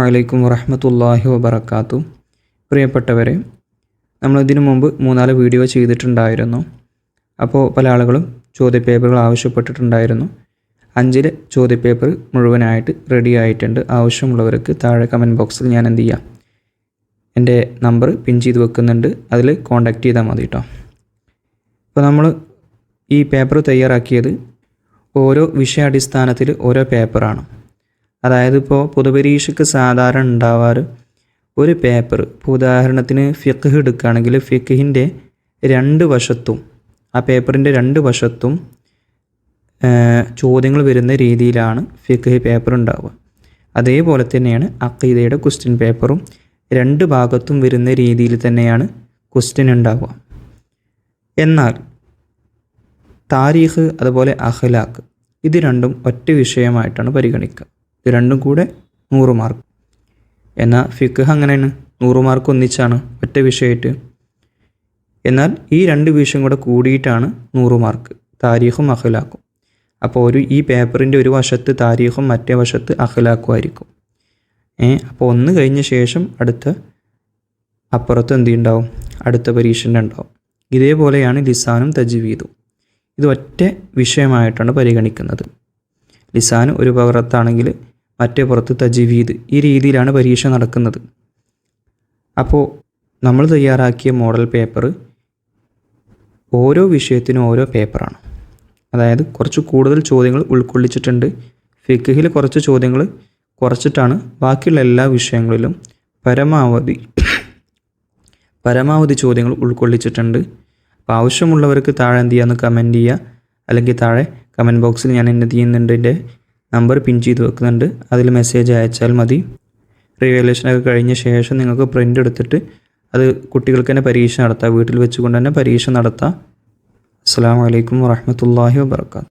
അസ്സലാമു വറഹ്മത്തുള്ളാഹി വബറകാതുഹു. പ്രിയപ്പെട്ടവരെ, നമ്മളിതിനു മുമ്പ് 3-4 വീഡിയോ ചെയ്തിട്ടുണ്ടായിരുന്നു. അപ്പോൾ പല ആളുകളും ചോദ്യപേപ്പറുകൾ ആവശ്യപ്പെട്ടിട്ടുണ്ടായിരുന്നു. 5 ചോദ്യപേപ്പർ മുഴുവനായിട്ട് റെഡി ആയിട്ടുണ്ട്. ആവശ്യമുള്ളവർക്ക് താഴെ കമൻറ്റ് ബോക്സിൽ ഞാൻ എൻ്റെ നമ്പർ പിൻ ചെയ്ത് വെക്കുന്നുണ്ട്. അതിൽ കോൺടാക്റ്റ് ചെയ്താൽ മതി കേട്ടോ. അപ്പോൾ നമ്മൾ ഈ പേപ്പർ തയ്യാറാക്കിയത് ഓരോ വിഷയാടിസ്ഥാനത്തിൽ ഓരോ പേപ്പറാണ്. അതായത് ഇപ്പോൾ പൊതുപരീക്ഷയ്ക്ക് സാധാരണ ഉണ്ടാവാറ് ഒരു പേപ്പർ, ഇപ്പോൾ ഉദാഹരണത്തിന് ഫിഖ് എടുക്കുകയാണെങ്കിൽ ഫിഖിൻ്റെ 2 വശത്തും ആ പേപ്പറിൻ്റെ 2 വശത്തും ചോദ്യങ്ങൾ വരുന്ന രീതിയിലാണ് ഫിഖ് പേപ്പർ ഉണ്ടാവുക. അതേപോലെ തന്നെയാണ് അഖീദയുടെ ക്വസ്റ്റ്യൻ പേപ്പറും 2 ഭാഗത്തും വരുന്ന രീതിയിൽ തന്നെയാണ് ക്വസ്റ്റ്യൻ ഉണ്ടാവുക. എന്നാൽ താരീഖ് അതുപോലെ അഖ്ലാഖ് ഇത് രണ്ടും ഒറ്റ വിഷയമായിട്ടാണ് പരിഗണിക്കുക. ഇത് രണ്ടും കൂടെ 100 മാർക്ക്. എന്നാൽ ഫിഖ് അങ്ങനെയാണ്, 100 മാർക്ക് ഒന്നിച്ചാണ് ഒറ്റ വിഷയമായിട്ട്. എന്നാൽ ഈ 2 വിഷയം കൂടെ കൂടിയിട്ടാണ് 100 മാർക്ക്, താരീഖും അഖ്ലാഖും. അപ്പോൾ ഈ പേപ്പറിൻ്റെ ഒരു വശത്ത് താരീഖും മറ്റേ വശത്ത് അഖ്ലാഖും ആയിരിക്കും. അപ്പോൾ ഒന്ന് കഴിഞ്ഞ ശേഷം അപ്പുറത്ത് എന്തുണ്ടാവും, അടുത്ത പരീക്ഷൻ്റെ ഉണ്ടാവും. ഇതേപോലെയാണ് ലിസാനും തജ്വീദും. ഇത് ഒറ്റ വിഷയമായിട്ടാണ് പരിഗണിക്കുന്നത്. ലിസാൻ ഒരു പുറത്താണെങ്കിൽ മറ്റേ പുറത്ത് തജ്വീദ്, ഈ രീതിയിലാണ് പരീക്ഷ നടക്കുന്നത്. അപ്പോൾ നമ്മൾ തയ്യാറാക്കിയ മോഡൽ പേപ്പർ ഓരോ വിഷയത്തിനും ഓരോ പേപ്പറാണ്. അതായത് കുറച്ച് കൂടുതൽ ചോദ്യങ്ങൾ ഉൾക്കൊള്ളിച്ചിട്ടുണ്ട്. ഫിഖ്ഹിൽ കുറച്ച് ചോദ്യങ്ങൾ കുറച്ചിട്ടാണ് ബാക്കിയുള്ള എല്ലാ വിഷയങ്ങളിലും പരമാവധി ചോദ്യങ്ങൾ ഉൾക്കൊള്ളിച്ചിട്ടുണ്ട്. അപ്പോൾ ആവശ്യമുള്ളവർക്ക് താഴെ എന്ത് ചെയ്യാമെന്ന് കമൻറ്റ് ചെയ്യുക, അല്ലെങ്കിൽ താഴെ കമൻറ്റ് ബോക്സിൽ ഞാൻ എൻ്റെ നമ്പർ പിൻ ചെയ്ത് വെക്കുന്നുണ്ട്. അതിൽ മെസ്സേജ് അയച്ചാൽ മതി. റിവാലുവേഷനൊക്കെ കഴിഞ്ഞ ശേഷം നിങ്ങൾക്ക് പ്രിൻ്റ് എടുത്തിട്ട് അത് കുട്ടികൾക്ക് തന്നെ പരീക്ഷ നടത്താം, വീട്ടിൽ വെച്ചുകൊണ്ട് തന്നെ പരീക്ഷ നടത്താം. അസ്സലാമു അലൈക്കും വറഹ്മത്തുള്ളാഹി വബറകാതുഹു.